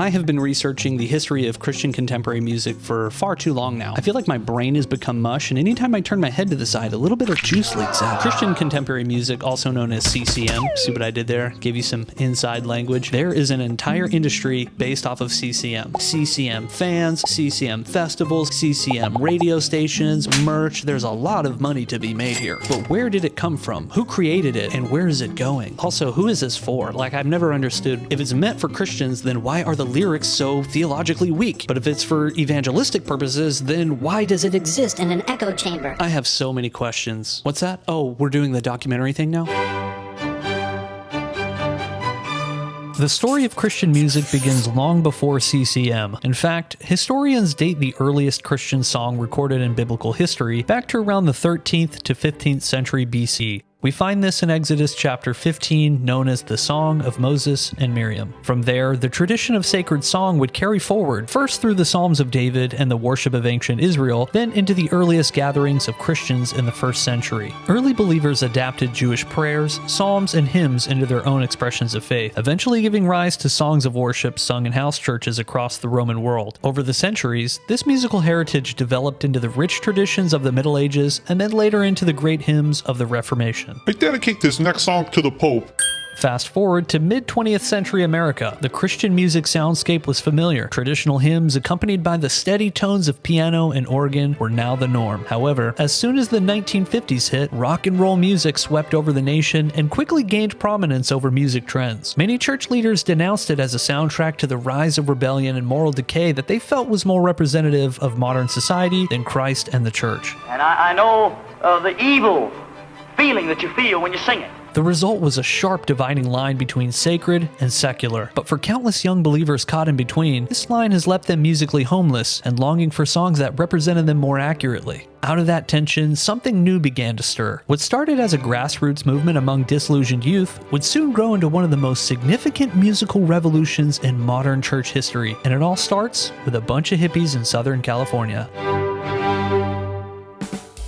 I have been researching the history of Christian contemporary music for far too long now. I feel like my brain has become mush, and anytime I turn my head to the side, a little bit of juice leaks out. Christian contemporary music, also known as CCM, see what I did there? Gave you some inside language. There is an entire industry based off of CCM. CCM fans, CCM festivals, CCM radio stations, merch. There's a lot of money to be made here. But where did it come from? Who created it, and where is it going? Also, who is this for? Like, I've never understood. If it's meant for Christians, then why are the lyrics so theologically weak? But if it's for evangelistic purposes, then why does it exist in an echo chamber? I have so many questions. What's that? Oh, we're doing the documentary thing now? The story of Christian music begins long before CCM. In fact, historians date the earliest Christian song recorded in biblical history back to around the 13th to 15th century BC. We find this in Exodus chapter 15, known as the Song of Moses and Miriam. From there, the tradition of sacred song would carry forward, first through the Psalms of David and the worship of ancient Israel, then into the earliest gatherings of Christians in the first century. Early believers adapted Jewish prayers, psalms, and hymns into their own expressions of faith, eventually giving rise to songs of worship sung in house churches across the Roman world. Over the centuries, this musical heritage developed into the rich traditions of the Middle Ages, and then later into the great hymns of the Reformation. I dedicate this next song to the Pope. Fast forward to mid-20th century America. The Christian music soundscape was familiar. Traditional hymns accompanied by the steady tones of piano and organ were now the norm. However, as soon as the 1950s hit, rock and roll music swept over the nation and quickly gained prominence over music trends. Many church leaders denounced it as a soundtrack to the rise of rebellion and moral decay that they felt was more representative of modern society than Christ and the church. And I know the evil feeling that you feel when you sing it. The result was a sharp dividing line between sacred and secular. But for countless young believers caught in between, this line has left them musically homeless and longing for songs that represented them more accurately. Out of that tension, something new began to stir. What started as a grassroots movement among disillusioned youth would soon grow into one of the most significant musical revolutions in modern church history. And it all starts with a bunch of hippies in Southern California.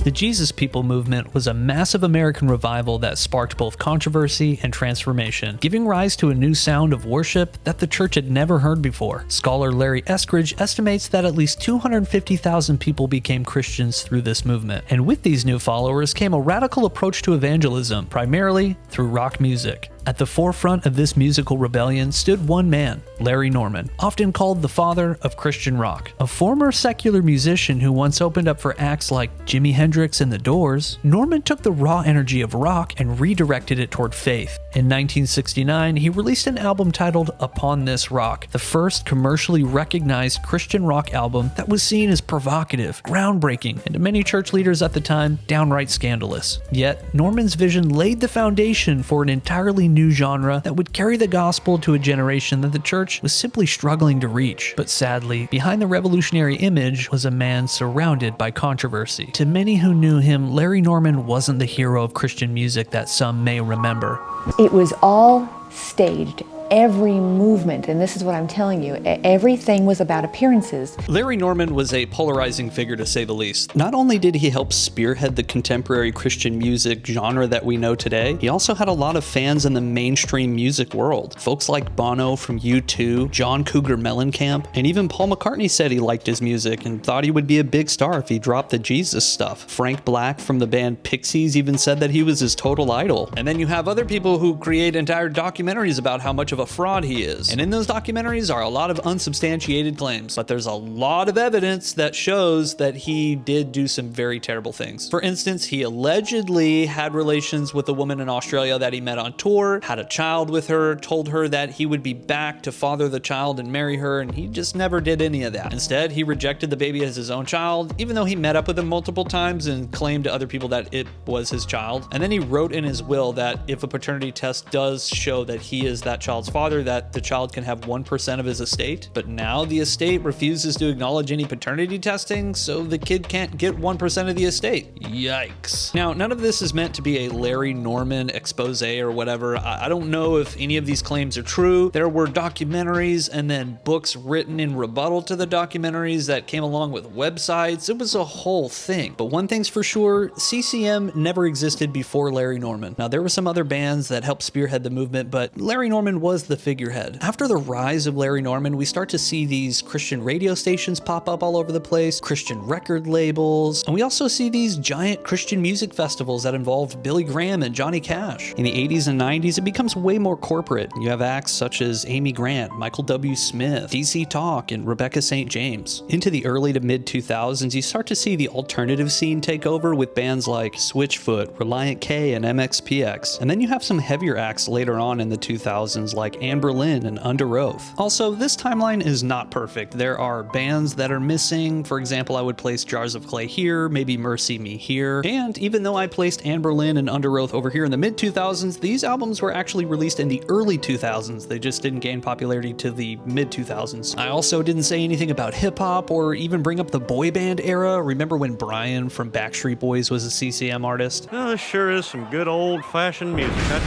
The Jesus People movement was a massive American revival that sparked both controversy and transformation, giving rise to a new sound of worship that the church had never heard before. Scholar Larry Eskridge estimates that at least 250,000 people became Christians through this movement. And with these new followers came a radical approach to evangelism, primarily through rock music. At the forefront of this musical rebellion stood one man, Larry Norman, often called the father of Christian rock. A former secular musician who once opened up for acts like Jimi Hendrix and The Doors, Norman took the raw energy of rock and redirected it toward faith. In 1969, he released an album titled Upon This Rock, the first commercially recognized Christian rock album that was seen as provocative, groundbreaking, and to many church leaders at the time, downright scandalous. Yet, Norman's vision laid the foundation for an entirely new genre that would carry the gospel to a generation that the church was simply struggling to reach. But sadly, behind the revolutionary image was a man surrounded by controversy. To many who knew him, Larry Norman wasn't the hero of Christian music that some may remember. It was all staged. Every movement, and this is what I'm telling you, everything was about appearances. Larry Norman was a polarizing figure to say the least. Not only did he help spearhead the contemporary Christian music genre that we know today, he also had a lot of fans in the mainstream music world. Folks like Bono from U2, John Cougar Mellencamp, and even Paul McCartney said he liked his music and thought he would be a big star if he dropped the Jesus stuff. Frank Black from the band Pixies even said that he was his total idol. And then you have other people who create entire documentaries about how much of a fraud he is. And in those documentaries are a lot of unsubstantiated claims, but there's a lot of evidence that shows that he did do some very terrible things. For instance, he allegedly had relations with a woman in Australia that he met on tour, had a child with her, told her that he would be back to father the child and marry her, and he just never did any of that. Instead, he rejected the baby as his own child, even though he met up with him multiple times and claimed to other people that it was his child. And then he wrote in his will that if a paternity test does show that he is that child's father, that the child can have 1% of his estate. But now the estate refuses to acknowledge any paternity testing, so the kid can't get 1% of the estate. Yikes. Now, none of this is meant to be a Larry Norman expose or whatever. I don't know if any of these claims are true. There were documentaries and then books written in rebuttal to the documentaries that came along with websites. It was a whole thing. But one thing's for sure, CCM never existed before Larry Norman. Now, there were some other bands that helped spearhead the movement, but Larry Norman was was the figurehead. After the rise of Larry Norman, we start to see these Christian radio stations pop up all over the place, Christian record labels, and we also see these giant Christian music festivals that involved Billy Graham and Johnny Cash. In the 80s and 90s, it becomes way more corporate. You have acts such as Amy Grant, Michael W. Smith, DC Talk, and Rebecca St. James. Into the early to mid 2000s, you start to see the alternative scene take over with bands like Switchfoot, Reliant K, and MXPX. And then you have some heavier acts later on in the 2000s like Anne Boleyn and UnderOath. Also, this timeline is not perfect. There are bands that are missing. For example, I would place Jars of Clay here, maybe Mercy Me here. And even though I placed Anne Boleyn and UnderOath over here in the mid 2000s, these albums were actually released in the early 2000s. They just didn't gain popularity to the mid 2000s. I also didn't say anything about hip hop or even bring up the boy band era. Remember when Brian from Backstreet Boys was a CCM artist? Well, this sure is some good old-fashioned music, huh?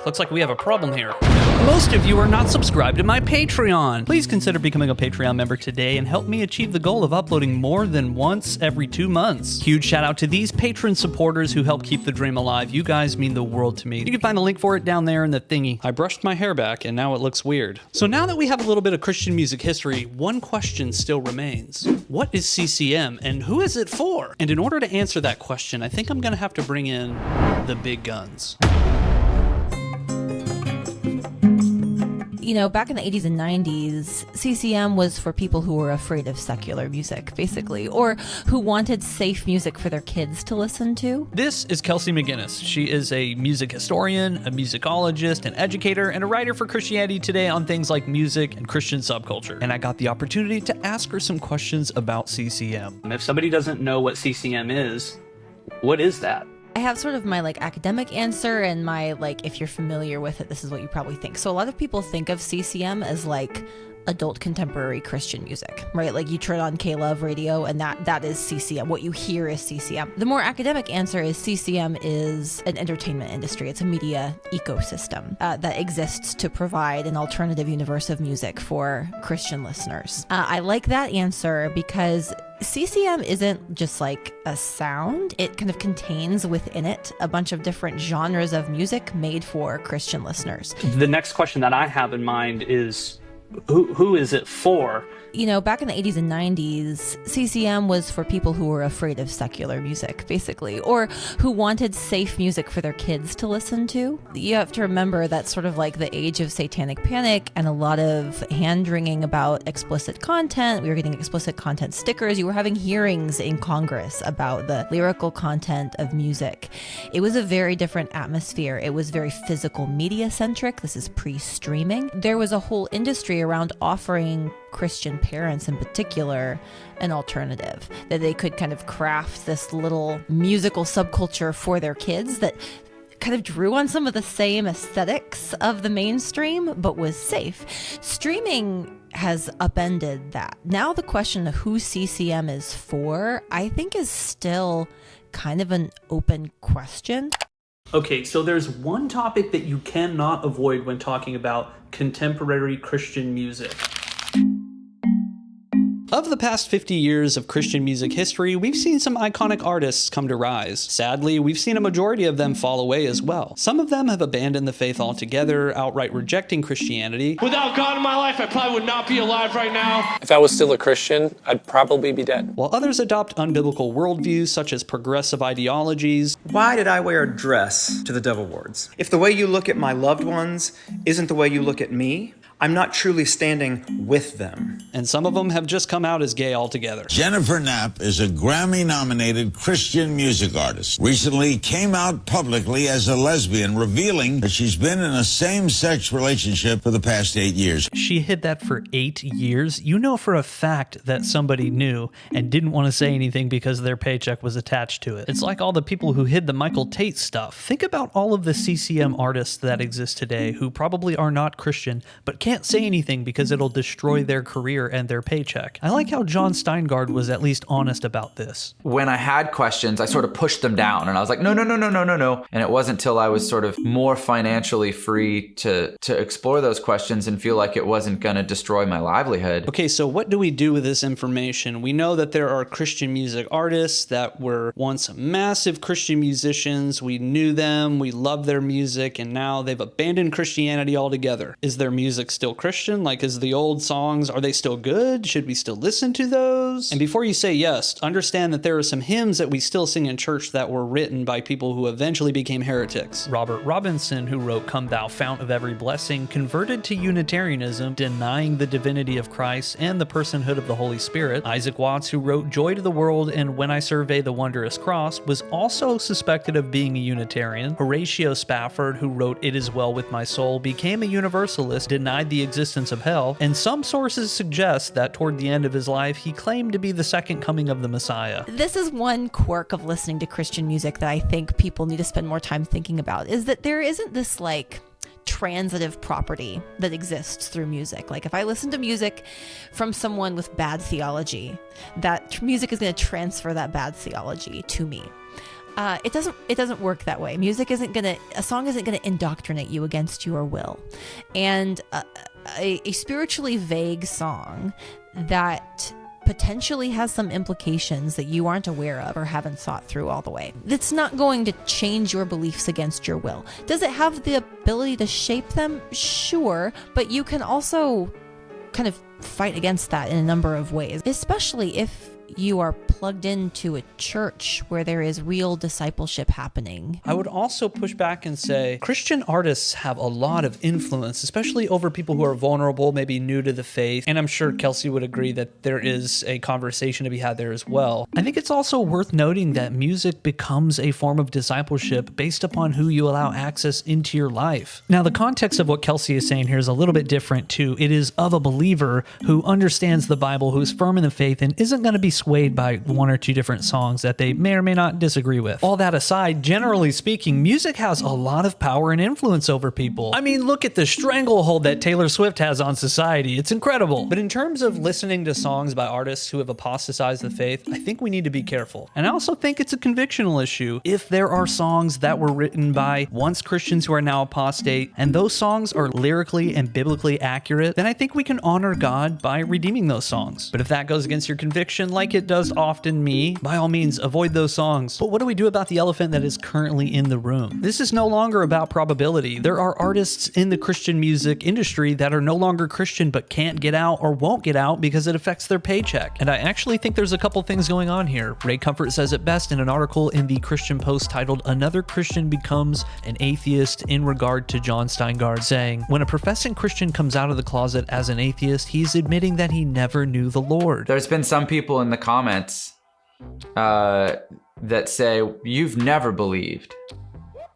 Looks like we have a problem here. Most of you are not subscribed to my Patreon. Please consider becoming a Patreon member today and help me achieve the goal of uploading more than once every 2 months. Huge shout out to these patron supporters who help keep the dream alive. You guys mean the world to me. You can find the link for it down there in the thingy. I brushed my hair back and now it looks weird. So now that we have a little bit of Christian music history, one question still remains. What is CCM and who is it for? And in order to answer that question, I think I'm gonna have to bring in the big guns. You know, back in the 80s and 90s, CCM was for people who were afraid of secular music, basically, or who wanted safe music for their kids to listen to. This is Kelsey McGinnis. She is a music historian, a musicologist, an educator, and a writer for Christianity Today on things like music and Christian subculture. And I got the opportunity to ask her some questions about CCM. If somebody doesn't know what CCM is, what is that? I have sort of my academic answer and my if you're familiar with it, this is what you probably think. So a lot of people think of CCM as adult contemporary Christian music, right? You turn on K-Love radio and that is CCM. What you hear is CCM. The more academic answer is CCM is an entertainment industry. It's a media ecosystem that exists to provide an alternative universe of music for Christian listeners. I like that answer because CCM isn't just a sound. It kind of contains within it a bunch of different genres of music made for Christian listeners. The next question that I have in mind is, who is it for? You know, back in the 80s and 90s, CCM was for people who were afraid of secular music, basically, or who wanted safe music for their kids to listen to. You have to remember that's sort of the age of satanic panic and a lot of hand-wringing about explicit content. We were getting explicit content stickers. You were having hearings in Congress about the lyrical content of music. It was a very different atmosphere. It was very physical media-centric. This is pre-streaming. There was a whole industry around offering Christian parents in particular an alternative, that they could kind of craft this little musical subculture for their kids that kind of drew on some of the same aesthetics of the mainstream, but was safe. Streaming has upended that. Now the question of who CCM is for, I think, is still kind of an open question. Okay, so there's one topic that you cannot avoid when talking about contemporary Christian music. Of the past 50 years of Christian music history, we've seen some iconic artists come to rise. Sadly, we've seen a majority of them fall away as well. Some of them have abandoned the faith altogether, outright rejecting Christianity. Without God in my life, I probably would not be alive right now. If I was still a Christian, I'd probably be dead. While others adopt unbiblical worldviews such as progressive ideologies. Why did I wear a dress to the Devil Wards? If the way you look at my loved ones isn't the way you look at me, I'm not truly standing with them. And some of them have just come out as gay altogether. Jennifer Knapp is a Grammy-nominated Christian music artist. Recently came out publicly as a lesbian, revealing that she's been in a same-sex relationship for the past 8 years. She hid that for 8 years? You know for a fact that somebody knew and didn't want to say anything because their paycheck was attached to it. It's like all the people who hid the Michael Tate stuff. Think about all of the CCM artists that exist today who probably are not Christian, but came can't say anything because it'll destroy their career and their paycheck. I like how Jon Steingard was at least honest about this. When I had questions, I sort of pushed them down and I was like, no. And it wasn't until I was sort of more financially free to explore those questions and feel like it wasn't going to destroy my livelihood. Okay, so what do we do with this information? We know that there are Christian music artists that were once massive Christian musicians. We knew them, we loved their music, and now they've abandoned Christianity altogether. Is their music still Christian? Like, is the old songs, are they still good? Should we still listen to those? And before you say yes, understand that there are some hymns that we still sing in church that were written by people who eventually became heretics. Robert Robinson, who wrote Come Thou Fount of Every Blessing, converted to Unitarianism, denying the divinity of Christ and the personhood of the Holy Spirit. Isaac Watts, who wrote Joy to the World and When I Survey the Wondrous Cross, was also suspected of being a Unitarian. Horatio Spafford, who wrote It Is Well With My Soul, became a Universalist, denied the existence of hell, and some sources suggest that toward the end of his life, he claimed to be the second coming of the Messiah. This is one quirk of listening to Christian music that I think people need to spend more time thinking about, is that there isn't this like transitive property that exists through music. Like if I listen to music from someone with bad theology, that music is going to transfer that bad theology to me. It doesn't work that way. A song isn't gonna indoctrinate you against your will. And a spiritually vague song that potentially has some implications that you aren't aware of or haven't thought through all the way, it's not going to change your beliefs against your will. Does it have the ability to shape them? Sure, but you can also kind of fight against that in a number of ways, especially if you are plugged into a church where there is real discipleship happening. I would also push back and say Christian artists have a lot of influence, especially over people who are vulnerable, maybe new to the faith. And I'm sure Kelsey would agree that there is a conversation to be had there as well. I think it's also worth noting that music becomes a form of discipleship based upon who you allow access into your life. Now, the context of what Kelsey is saying here is a little bit different too. It is of a believer who understands the Bible, who's firm in the faith, and isn't going to be swayed by one or two different songs that they may or may not disagree with. All that aside, generally speaking, music has a lot of power and influence over people. I mean, look at the stranglehold that Taylor Swift has on society. It's incredible. But in terms of listening to songs by artists who have apostatized the faith, I think we need to be careful. And I also think it's a convictional issue. If there are songs that were written by once Christians who are now apostate, and those songs are lyrically and biblically accurate, then I think we can honor God by redeeming those songs. But if that goes against your conviction, like it does often me, by all means, avoid those songs. But what do we do about the elephant that is currently in the room? This is no longer about probability. There are artists in the Christian music industry that are no longer Christian but can't get out or won't get out because it affects their paycheck. And I actually think there's a couple things going on here. Ray Comfort says it best in an article in the Christian Post titled "Another Christian Becomes an Atheist" in regard to Jon Steingard, saying, when a professing Christian comes out of the closet as an atheist, he's admitting that he never knew the Lord. There's been some people in the comments that say you've never believed,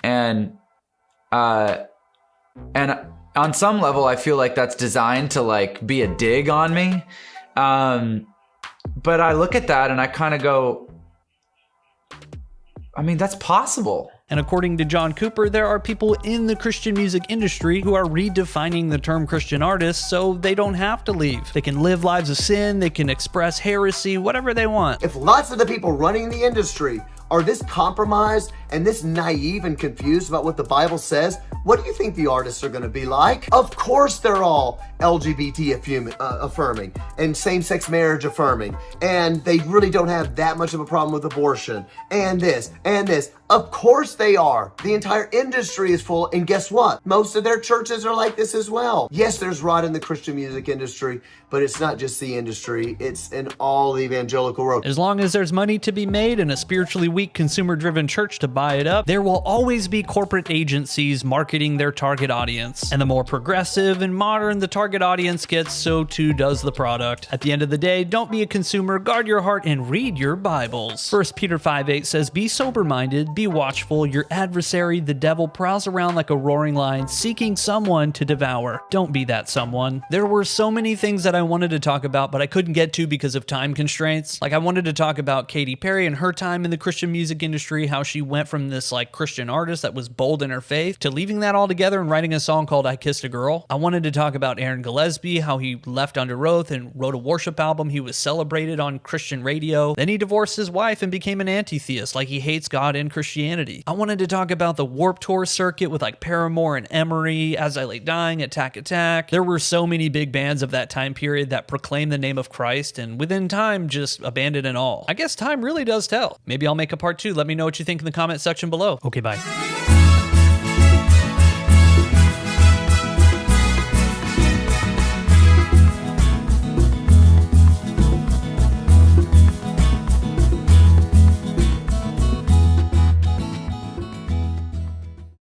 and on some level I feel like that's designed to like be a dig on me, but I look at that and I kind of go, I mean, that's possible. And according to John Cooper, there are people in the Christian music industry who are redefining the term Christian artist so they don't have to leave. They can live lives of sin, they can express heresy, whatever they want. If lots of the people running the industry are this compromised and this naive and confused about what the Bible says, what do you think the artists are going to be like? Of course they're all LGBT affirming and same-sex marriage affirming, and they really don't have that much of a problem with abortion and this and this. Of course they are. The entire industry is full, and guess what? Most of their churches are like this as well. Yes, there's rot in the Christian music industry, but it's not just the industry, it's in all the evangelical world. As long as there's money to be made and a spiritually weak, consumer-driven church to buy it up, there will always be corporate agencies marketing their target audience. And the more progressive and modern the target audience gets, so too does the product. At the end of the day, don't be a consumer, guard your heart, and read your Bibles. 1 Peter 5:8 says, "Be sober-minded, be watchful. Your adversary, the devil, prowls around like a roaring lion, seeking someone to devour. Don't be that someone. There were so many things that I wanted to talk about, but I couldn't get to because of time constraints. Like, I wanted to talk about Katy Perry and her time in the Christian music industry, how she went from this like Christian artist that was bold in her faith to leaving that all together and writing a song called I Kissed a Girl. I wanted to talk about Aaron Gillespie, how he left UnderOath and wrote a worship album. He was celebrated on Christian radio. Then he divorced his wife and became an anti-theist, like he hates God and Christianity. I wanted to talk about the Warped Tour circuit with like Paramore and Emery, As I Lay Dying, Attack Attack. There were so many big bands of that time period that proclaimed the name of Christ and within time just abandoned it all. I guess time really does tell. Maybe I'll make a part 2. Let me know what you think in the comment section below. Okay, bye.